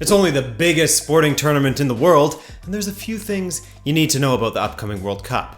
It's only the biggest sporting tournament in the world, and there's a few things you need to know about the upcoming World Cup.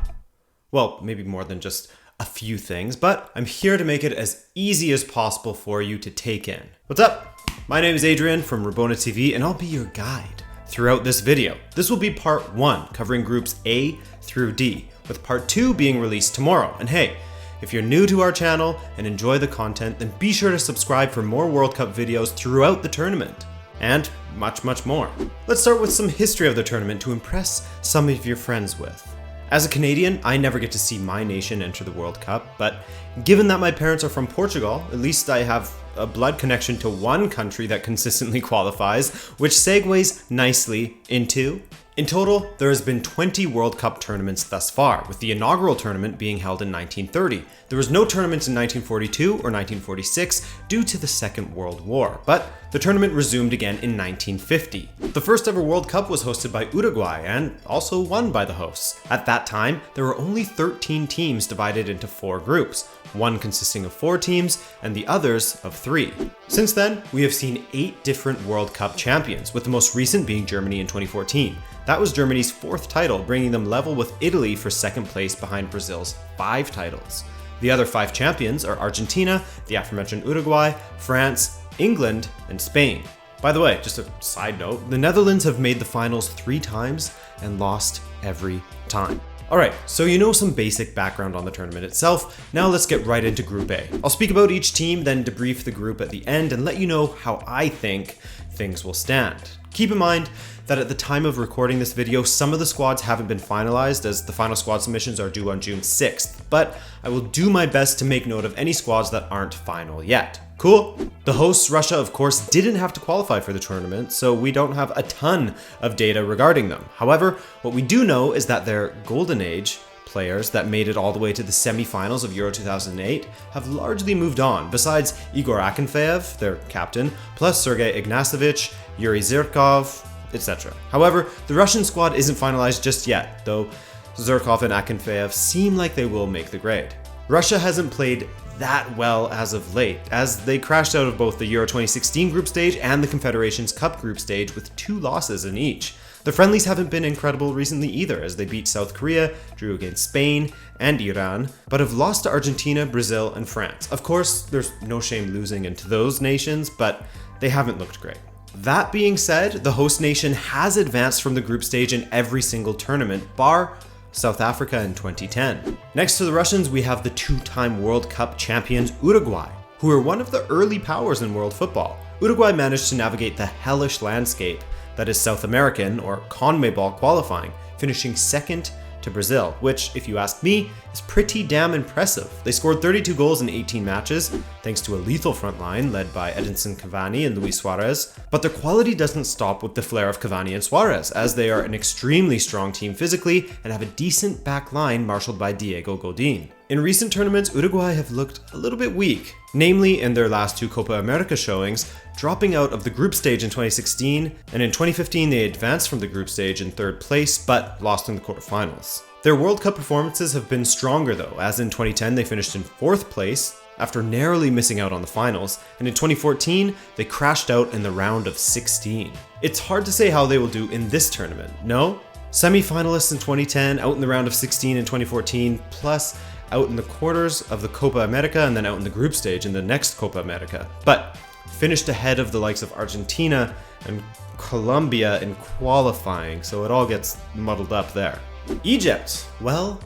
Well, maybe more than just a few things, but I'm here to make it as easy as possible for you to take in. What's up? My name is Adrian from Rabona TV, and I'll be your guide throughout this video. This will be part 1, covering groups A through D, with part 2 being released tomorrow. And hey, if you're new to our channel and enjoy the content, then be sure to subscribe for more World Cup videos throughout the tournament. And much, much more. Let's start with some history of the tournament to impress some of your friends with. As a Canadian, I never get to see my nation enter the World Cup, but given that my parents are from Portugal, at least I have a blood connection to one country that consistently qualifies, which segues nicely into... In total, there has been 20 World Cup tournaments thus far, with the inaugural tournament being held in 1930. There was no tournament in 1942 or 1946 due to the Second World War, but the tournament resumed again in 1950. The first ever World Cup was hosted by Uruguay and also won by the hosts. At that time, there were only 13 teams divided into 4 groups, one consisting of 4 teams and the others of 3. Since then, we have seen 8 different World Cup champions, with the most recent being Germany in 2014. That was Germany's 4th title, bringing them level with Italy for 2nd place behind Brazil's 5 titles. The other 5 champions are Argentina, the aforementioned Uruguay, France, England, and Spain. By the way, just a side note, the Netherlands have made the finals 3 times and lost every time. Alright, so you know some basic background on the tournament itself. Now let's get right into Group A. I'll speak about each team, then debrief the group at the end and let you know how I think things will stand. Keep in mind that at the time of recording this video, some of the squads haven't been finalized, as the final squad submissions are due on June 6th, but I will do my best to make note of any squads that aren't final yet. Cool? The hosts, Russia, of course, didn't have to qualify for the tournament, so we don't have a ton of data regarding them. However, what we do know is that their golden age players that made it all the way to the semi-finals of Euro 2008 have largely moved on, besides Igor Akinfeev, their captain, plus Sergei Ignashevich, Yuri Zhirkov, etc. However, the Russian squad isn't finalized just yet, though Zhirkov and Akinfeev seem like they will make the grade. Russia hasn't played that well as of late, as they crashed out of both the Euro 2016 group stage and the Confederations Cup group stage with 2 losses in each. The friendlies haven't been incredible recently either, as they beat South Korea, drew against Spain and Iran, but have lost to Argentina, Brazil, and France. Of course, there's no shame losing into those nations, but they haven't looked great. That being said, the host nation has advanced from the group stage in every single tournament, bar South Africa in 2010. Next to the Russians, we have the 2-time World Cup champions Uruguay, who are one of the early powers in world football. Uruguay managed to navigate the hellish landscape that is South American or CONMEBOL qualifying, finishing 2nd to Brazil, which, if you ask me, is pretty damn impressive. They scored 32 goals in 18 matches, thanks to a lethal front line led by Edinson Cavani and Luis Suarez, but their quality doesn't stop with the flair of Cavani and Suarez, as they are an extremely strong team physically and have a decent back line marshaled by Diego Godin. In recent tournaments, Uruguay have looked a little bit weak, namely in their last 2 Copa America showings, dropping out of the group stage in 2016, and in 2015 they advanced from the group stage in 3rd place, but lost in the quarterfinals. Their World Cup performances have been stronger though, as in 2010 they finished in 4th place, after narrowly missing out on the finals, and in 2014 they crashed out in the round of 16. It's hard to say how they will do in this tournament, no? Semi-finalists in 2010, out in the round of 16 in 2014, plus out in the quarters of the Copa America and then out in the group stage in the next Copa America, but finished ahead of the likes of Argentina and Colombia in qualifying, so it all gets muddled up there. Egypt, well,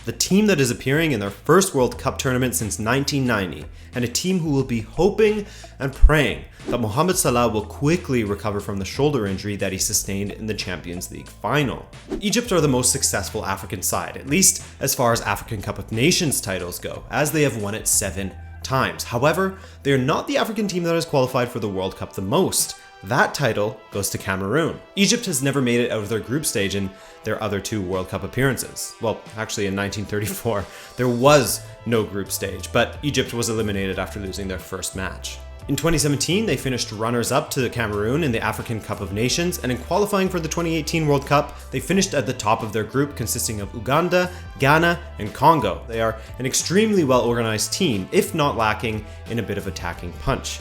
the team that is appearing in their first World Cup tournament since 1990, and a team who will be hoping and praying that Mohamed Salah will quickly recover from the shoulder injury that he sustained in the Champions League final. Egypt are the most successful African side, at least as far as African Cup of Nations titles go, as they have won it 7 times. However, they are not the African team that has qualified for the World Cup the most. That title goes to Cameroon. Egypt has never made it out of their group stage in their other 2 World Cup appearances. Well, actually in 1934, there was no group stage, but Egypt was eliminated after losing their first match. In 2017, they finished runners-up to Cameroon in the African Cup of Nations, and in qualifying for the 2018 World Cup, they finished at the top of their group, consisting of Uganda, Ghana, and Congo. They are an extremely well-organized team, if not lacking in a bit of attacking punch,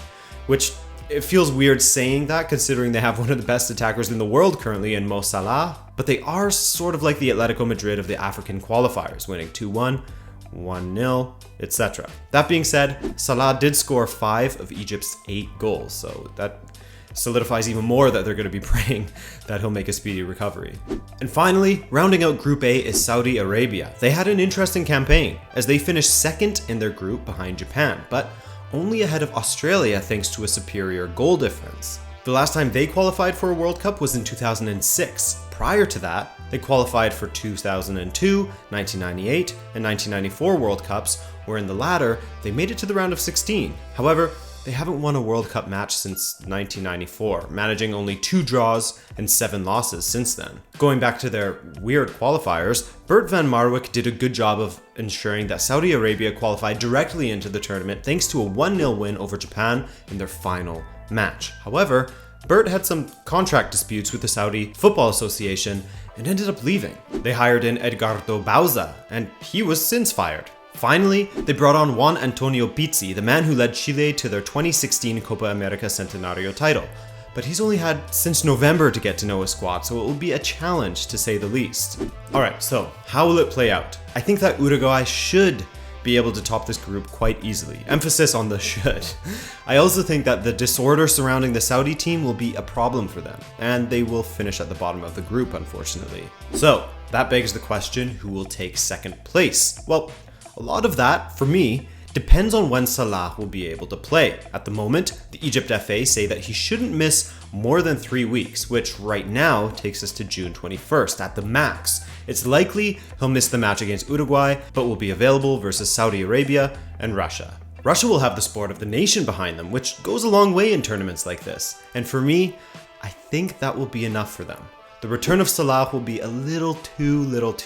which It feels weird saying that considering they have one of the best attackers in the world currently in Mo Salah, but they are sort of like the Atletico Madrid of the African qualifiers, winning 2-1, 1-0, etc. That being said, Salah did score 5 of Egypt's 8 goals, so that solidifies even more that they're going to be praying that he'll make a speedy recovery. And finally, rounding out Group A is Saudi Arabia. They had an interesting campaign, as they finished second in their group behind Japan, but only ahead of Australia thanks to a superior goal difference. The last time they qualified for a World Cup was in 2006. Prior to that, they qualified for 2002, 1998, and 1994 World Cups, where in the latter, they made it to the round of 16. However, they haven't won a World Cup match since 1994, managing only 2 draws and 7 losses since then. Going back to their weird qualifiers, Bert van Marwijk did a good job of ensuring that Saudi Arabia qualified directly into the tournament thanks to a 1-0 win over Japan in their final match. However, Bert had some contract disputes with the Saudi Football Association and ended up leaving. They hired in Edgardo Bauza, and he was since fired. Finally, they brought on Juan Antonio Pizzi, the man who led Chile to their 2016 Copa America Centenario title. But he's only had since November to get to know his squad, so it will be a challenge to say the least. Alright, so how will it play out? I think that Uruguay should be able to top this group quite easily. Emphasis on the should. I also think that the disorder surrounding the Saudi team will be a problem for them, and they will finish at the bottom of the group, unfortunately. So, that begs the question, who will take second place? Well, a lot of that, for me, depends on when Salah will be able to play. At the moment, the Egypt FA say that he shouldn't miss more than 3 weeks, which right now takes us to June 21st at the max. It's likely he'll miss the match against Uruguay, but will be available versus Saudi Arabia and Russia. Russia will have the support of the nation behind them, which goes a long way in tournaments like this. And for me, I think that will be enough for them. The return of Salah will be a little too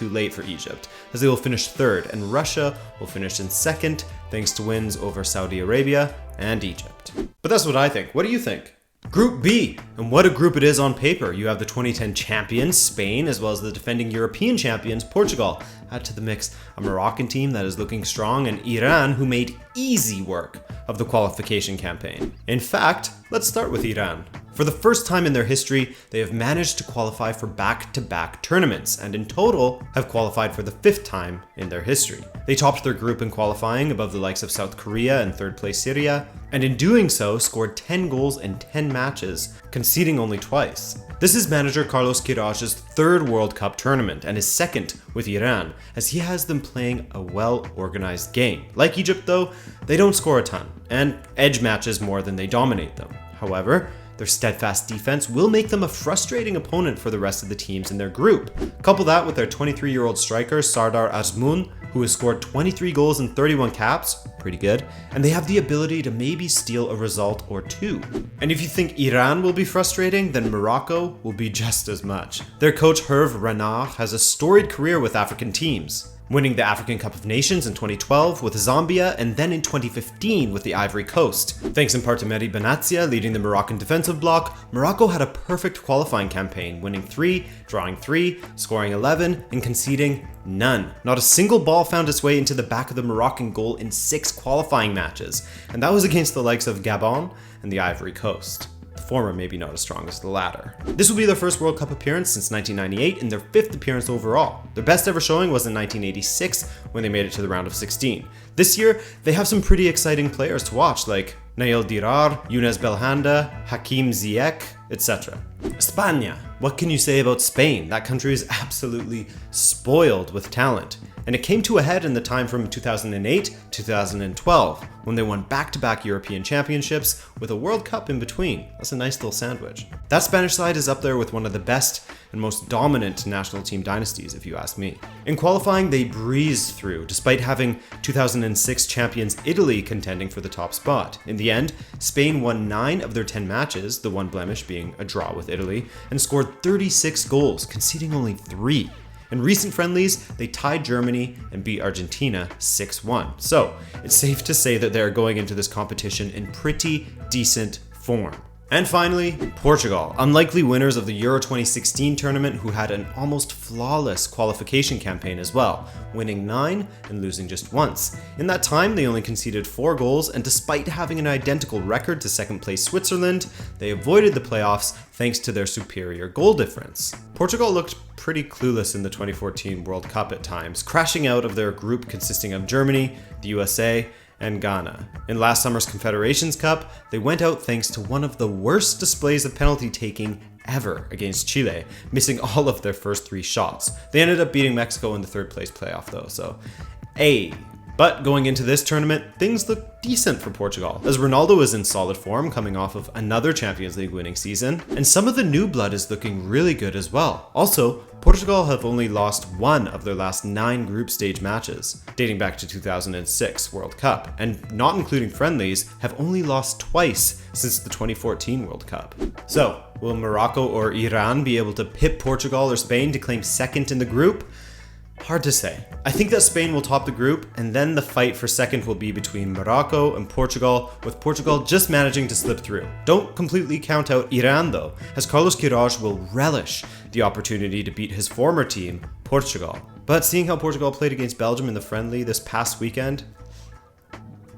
late for Egypt, as they will finish third, and Russia will finish in second, thanks to wins over Saudi Arabia and Egypt. But that's what I think. What do you think? Group B, and what a group it is on paper. You have the 2010 champions, Spain, as well as the defending European champions, Portugal. Add to the mix a Moroccan team that is looking strong, and Iran, who made easy work of the qualification campaign. In fact, let's start with Iran. For the first time in their history, they have managed to qualify for back-to-back tournaments, and in total have qualified for the 5th time in their history. They topped their group in qualifying above the likes of South Korea and 3rd place Syria, and in doing so scored 10 goals in 10 matches, conceding only twice. This is manager Carlos Queiroz's 3rd World Cup tournament and his 2nd with Iran, as he has them playing a well-organized game. Like Egypt though, they don't score a ton, and edge matches more than they dominate them. However, their steadfast defense will make them a frustrating opponent for the rest of the teams in their group. Couple that with their 23-year-old striker Sardar Azmoun, who has scored 23 goals in 31 caps, pretty good, and they have the ability to maybe steal a result or 2. And if you think Iran will be frustrating, then Morocco will be just as much. Their coach Hervé Renard has a storied career with African teams, winning the African Cup of Nations in 2012 with Zambia, and then in 2015 with the Ivory Coast. Thanks in part to Mehdi Benatia leading the Moroccan defensive bloc, Morocco had a perfect qualifying campaign, winning 3, drawing 3, scoring 11, and conceding none. Not a single ball found its way into the back of the Moroccan goal in 6 qualifying matches, and that was against the likes of Gabon and the Ivory Coast. The former maybe not as strong as the latter. This will be their first World Cup appearance since 1998 and their 5th appearance overall. Their best ever showing was in 1986 when they made it to the round of 16. This year, they have some pretty exciting players to watch like Nail Dirar, Younes Belhanda, Hakim Ziyech, etc. España. What can you say about Spain? That country is absolutely spoiled with talent. And it came to a head in the time from 2008-2012, when they won back-to-back European championships with a World Cup in between. That's a nice little sandwich. That Spanish side is up there with one of the best and most dominant national team dynasties, if you ask me. In qualifying, they breezed through, despite having 2006 champions Italy contending for the top spot. In the end, Spain won 9 of their 10 matches, the one blemish being a draw with Italy, and scored 36 goals, conceding only 3. In recent friendlies, they tied Germany and beat Argentina 6-1. So, it's safe to say that they're going into this competition in pretty decent form. And finally, Portugal, unlikely winners of the Euro 2016 tournament who had an almost flawless qualification campaign as well, winning 9 and losing just once. In that time, they only conceded 4 goals, and despite having an identical record to second place Switzerland, they avoided the playoffs thanks to their superior goal difference. Portugal looked pretty clueless in the 2014 World Cup at times, crashing out of their group consisting of Germany, the USA, and Ghana. In last summer's Confederations Cup, they went out thanks to one of the worst displays of penalty taking ever against Chile, missing all of their first 3 shots. They ended up beating Mexico in the 3rd place playoff though, so But going into this tournament, things look decent for Portugal, as Ronaldo is in solid form coming off of another Champions League winning season, and some of the new blood is looking really good as well. Also, Portugal have only lost 1 of their last 9 group stage matches, dating back to 2006 World Cup, and not including friendlies, have only lost twice since the 2014 World Cup. So, will Morocco or Iran be able to pip Portugal or Spain to claim second in the group? Hard to say. I think that Spain will top the group, and then the fight for second will be between Morocco and Portugal, with Portugal just managing to slip through. Don't completely count out Iran though, as Carlos Queiroz will relish the opportunity to beat his former team, Portugal. But seeing how Portugal played against Belgium in the friendly this past weekend,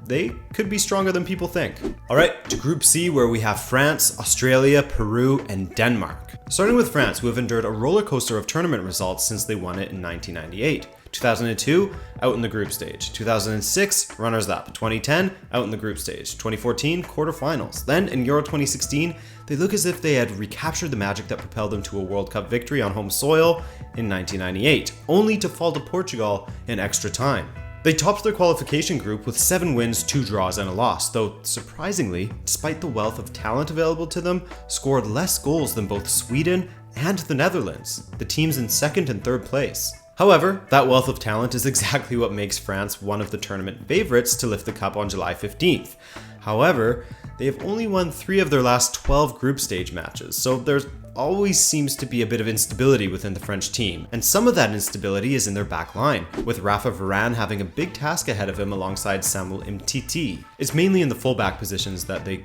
they could be stronger than people think. Alright, to Group C, where we have France, Australia, Peru, and Denmark. Starting with France, who have endured a roller coaster of tournament results since they won it in 1998. 2002, out in the group stage. 2006, runners-up. 2010, out in the group stage. 2014, quarterfinals. Then, in Euro 2016, they look as if they had recaptured the magic that propelled them to a World Cup victory on home soil in 1998, only to fall to Portugal in extra time. They topped their qualification group with 7 wins, 2 draws, and a loss, though surprisingly, despite the wealth of talent available to them, scored less goals than both Sweden and the Netherlands, the teams in 2nd and 3rd place. However, that wealth of talent is exactly what makes France one of the tournament favorites to lift the cup on July 15th. However, they have only won 3 of their last 12 group stage matches, so there's always seems to be a bit of instability within the French team, and some of that instability is in their back line, with Rafa Varane having a big task ahead of him alongside Samuel Umtiti. It's mainly in the fullback positions that they...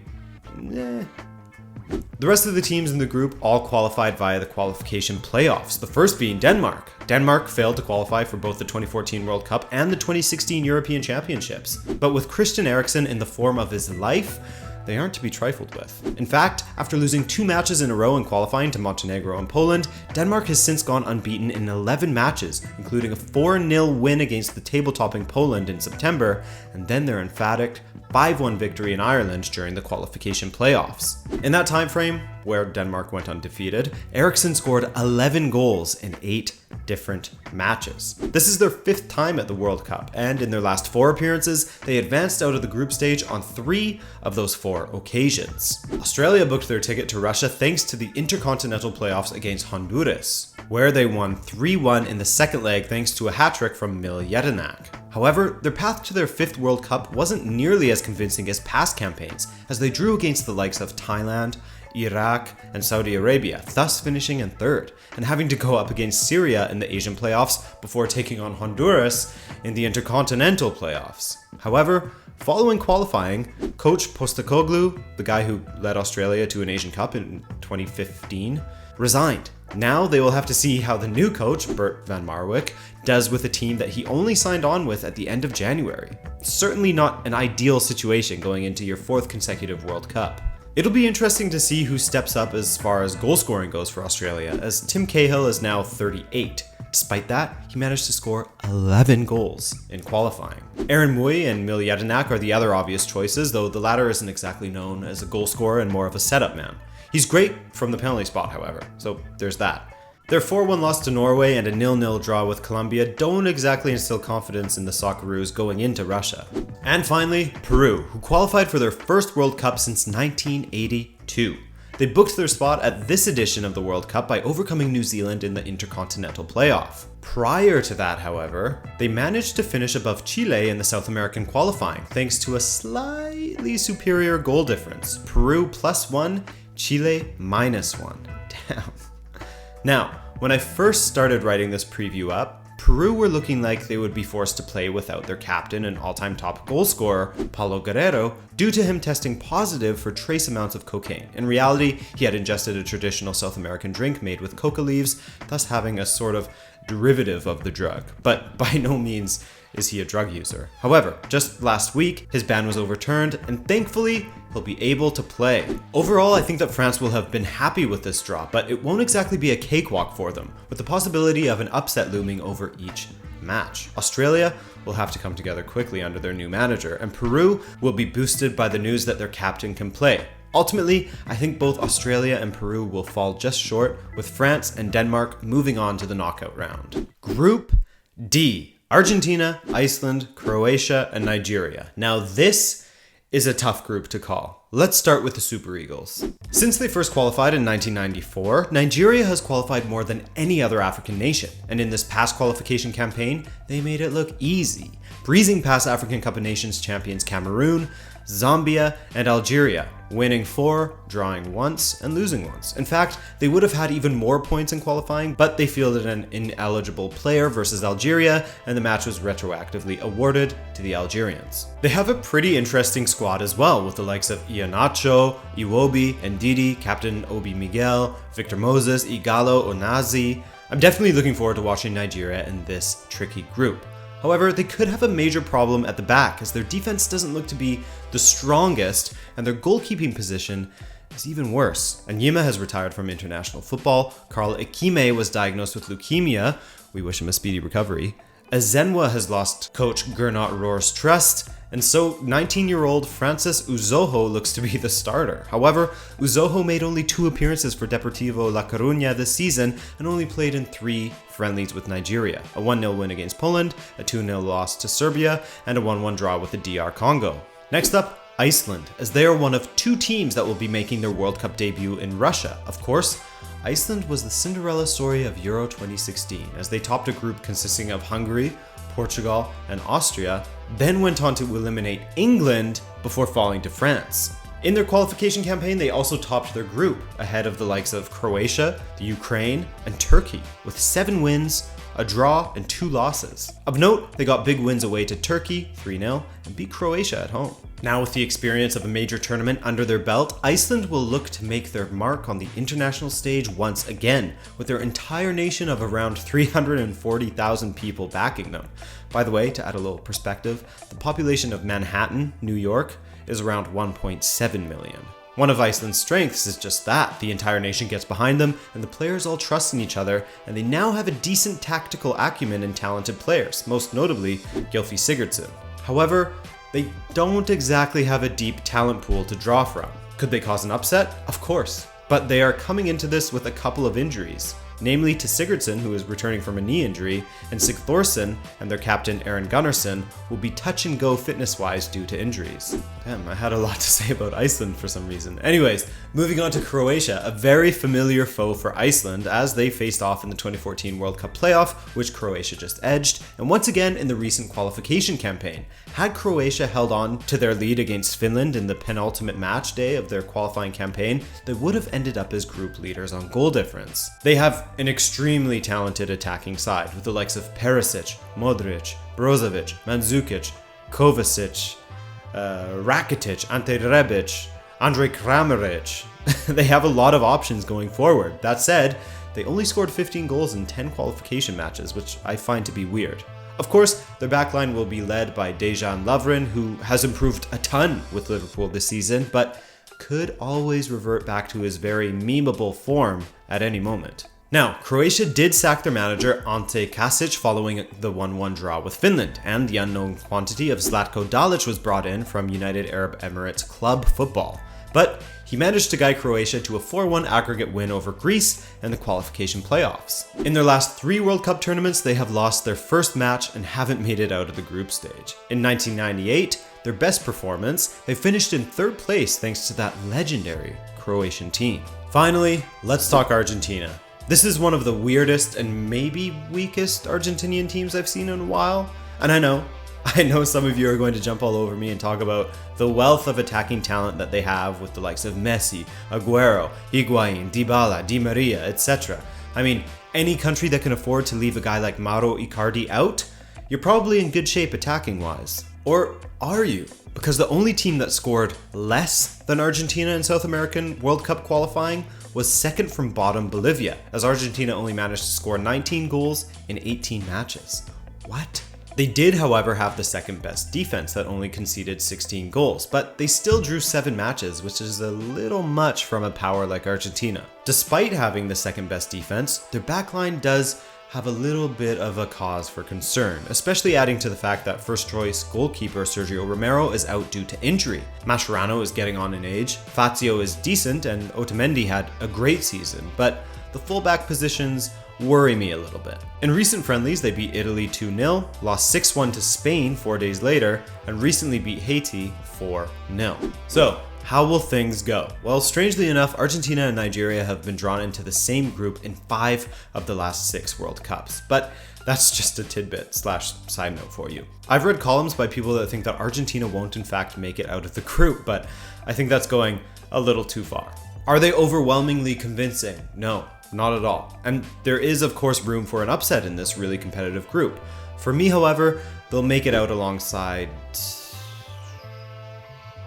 The rest of the teams in the group all qualified via the qualification playoffs, the first being Denmark. Denmark failed to qualify for both the 2014 World Cup and the 2016 European Championships, but with Christian Eriksen in the form of his life, they aren't to be trifled with. In fact, after losing 2 matches in a row in qualifying to Montenegro and Poland, Denmark has since gone unbeaten in 11 matches, including a 4-0 win against the table-topping Poland in September, and then their emphatic 5-1 victory in Ireland during the qualification playoffs. In that time frame, where Denmark went undefeated, Eriksen scored 11 goals in 8 different matches. This is their 5th time at the World Cup, and in their last 4 appearances, they advanced out of the group stage on 3 of those 4 occasions. Australia booked their ticket to Russia thanks to the intercontinental playoffs against Honduras, where they won 3-1 in the second leg thanks to a hat-trick from Mil Jedinak. However, their path to their 5th World Cup wasn't nearly as convincing as past campaigns, as they drew against the likes of Thailand, Iraq, and Saudi Arabia, thus finishing in 3rd, and having to go up against Syria in the Asian playoffs before taking on Honduras in the intercontinental playoffs. However, following qualifying, coach Postecoglou, the guy who led Australia to an Asian Cup in 2015, resigned. Now they will have to see how the new coach, Bert van Marwijk, does with a team that he only signed on with at the end of January. Certainly not an ideal situation going into your 4th consecutive World Cup. It'll be interesting to see who steps up as far as goal scoring goes for Australia, as Tim Cahill is now 38. Despite that, he managed to score 11 goals in qualifying. Aaron Mui and Mil Jedinak are the other obvious choices, though the latter isn't exactly known as a goal scorer and more of a setup man. He's great from the penalty spot, however, so there's that. Their 4-1 loss to Norway and a 0-0 draw with Colombia don't exactly instill confidence in the Socceroos going into Russia. And finally, Peru, who qualified for their first World Cup since 1982. They booked their spot at this edition of the World Cup by overcoming New Zealand in the Intercontinental Playoff. Prior to that, however, they managed to finish above Chile in the South American qualifying, thanks to a slightly superior goal difference. Peru +1, Chile -1. Damn. Now, when I first started writing this preview up, Peru were looking like they would be forced to play without their captain and all-time top goal scorer, Paulo Guerrero, due to him testing positive for trace amounts of cocaine. In reality, he had ingested a traditional South American drink made with coca leaves, thus having a sort of derivative of the drug. But by no means is he a drug user. However, just last week, his ban was overturned, and thankfully, he'll be able to play. Overall, I think that France will have been happy with this draw, but it won't exactly be a cakewalk for them, with the possibility of an upset looming over each match. Australia will have to come together quickly under their new manager, and Peru will be boosted by the news that their captain can play. Ultimately, I think both Australia and Peru will fall just short, with France and Denmark moving on to the knockout round. Group D. Argentina, Iceland, Croatia, and Nigeria. Now this is a tough group to call. Let's start with the Super Eagles. Since they first qualified in 1994, Nigeria has qualified more than any other African nation, and in this past qualification campaign, they made it look easy, breezing past African Cup of Nations champions Cameroon, Zambia, and Algeria, winning 4, drawing once, and losing once. In fact, they would have had even more points in qualifying, but they fielded an ineligible player versus Algeria, and the match was retroactively awarded to the Algerians. They have a pretty interesting squad as well, with the likes of Iheanacho, Iwobi, Ndidi, Captain Obi Miguel, Victor Moses, Igalo Onazi. I'm definitely looking forward to watching Nigeria in this tricky group. However, they could have a major problem at the back, as their defense doesn't look to be the strongest, and their goalkeeping position is even worse. Anyima has retired from international football, Carl Ekime was diagnosed with leukemia, we wish him a speedy recovery, Ezenwa has lost coach Gernot Rohr's trust, and so 19-year-old Francis Uzoho looks to be the starter. However, Uzoho made only 2 appearances for Deportivo La Coruña this season and only played in 3 friendlies with Nigeria, a 1-0 win against Poland, a 2-0 loss to Serbia, and a 1-1 draw with the DR Congo. Next up, Iceland, as they are one of 2 teams that will be making their World Cup debut in Russia. Of course, Iceland was the Cinderella story of Euro 2016, as they topped a group consisting of Hungary, Portugal, and Austria, then went on to eliminate England before falling to France. In their qualification campaign, they also topped their group, ahead of the likes of Croatia, the Ukraine, and Turkey, with 7 wins, a draw, and 2 losses. Of note, they got big wins away to Turkey, 3-0, and beat Croatia at home. Now with the experience of a major tournament under their belt, Iceland will look to make their mark on the international stage once again, with their entire nation of around 340,000 people backing them. By the way, to add a little perspective, the population of Manhattan, New York, is around 1.7 million. One of Iceland's strengths is just that. The entire nation gets behind them, and the players all trust in each other, and they now have a decent tactical acumen and talented players, most notably Gylfi Sigurdsson. However, they don't exactly have a deep talent pool to draw from. Could they cause an upset? Of course. But they are coming into this with a couple of injuries, namely to Sigurdsson, who is returning from a knee injury, and Sigthorsson and their captain Aaron Gunnarsson will be touch and go fitness-wise due to injuries. Damn, I had a lot to say about Iceland for some reason. Anyways, moving on to Croatia, a very familiar foe for Iceland as they faced off in the 2014 World Cup playoff, which Croatia just edged, and once again in the recent qualification campaign. Had Croatia held on to their lead against Finland in the penultimate match day of their qualifying campaign, they would have ended up as group leaders on goal difference. They have an extremely talented attacking side with the likes of Perisic, Modric, Brozovic, Mandzukic, Kovacic, Rakitic, Ante Rebic, Andrej Kramaric. They have a lot of options going forward. That said, they only scored 15 goals in 10 qualification matches, which I find to be weird. Of course, their backline will be led by Dejan Lovren, who has improved a ton with Liverpool this season, but could always revert back to his very memeable form at any moment. Now, Croatia did sack their manager Ante Kasic following the 1-1 draw with Finland, and the unknown quantity of Zlatko Dalic was brought in from United Arab Emirates Club Football. But he managed to guide Croatia to a 4-1 aggregate win over Greece and the qualification playoffs. In their last 3 World Cup tournaments, they have lost their first match and haven't made it out of the group stage. In 1998, their best performance, they finished in 3rd place thanks to that legendary Croatian team. Finally, let's talk Argentina. This is one of the weirdest and maybe weakest Argentinian teams I've seen in a while. And I know some of you are going to jump all over me and talk about the wealth of attacking talent that they have with the likes of Messi, Aguero, Higuain, Dybala, Di Maria, etc. I mean, any country that can afford to leave a guy like Mauro Icardi out, you're probably in good shape attacking wise. Or are you? Because the only team that scored less than Argentina in South American World Cup qualifying was second from bottom Bolivia, as Argentina only managed to score 19 goals in 18 matches. What? They did, however, have the second best defense that only conceded 16 goals, but they still drew 7 matches, which is a little much from a power like Argentina. Despite having the second best defense, their backline does have a little bit of a cause for concern, especially adding to the fact that first choice goalkeeper Sergio Romero is out due to injury. Mascherano is getting on in age, Fazio is decent, and Otamendi had a great season, but the fullback positions worry me a little bit. In recent friendlies, they beat Italy 2-0, lost 6-1 to Spain 4 days later, and recently beat Haiti 4-0. So, how will things go? Well, strangely enough, Argentina and Nigeria have been drawn into the same group in 5 of the last 6 World Cups, but that's just a tidbit / side note for you. I've read columns by people that think that Argentina won't in fact make it out of the group, but I think that's going a little too far. Are they overwhelmingly convincing? No, not at all. And there is of course room for an upset in this really competitive group. For me, however, they'll make it out alongside...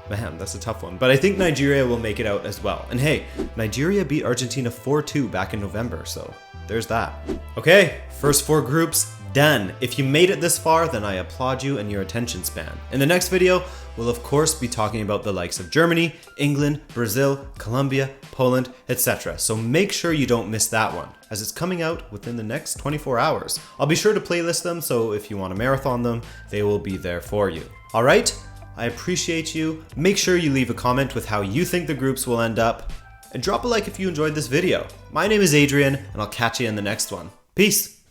Man, that's a tough one. But I think Nigeria will make it out as well. And hey, Nigeria beat Argentina 4-2 back in November, so there's that. Okay, first 4 groups done. If you made it this far, then I applaud you and your attention span. In the next video, we'll of course be talking about the likes of Germany, England, Brazil, Colombia, Poland, etc. So make sure you don't miss that one, as it's coming out within the next 24 hours. I'll be sure to playlist them, so if you want to marathon them, they will be there for you. All right? I appreciate you. Make sure you leave a comment with how you think the groups will end up, and drop a like if you enjoyed this video. My name is Adrian, and I'll catch you in the next one. Peace!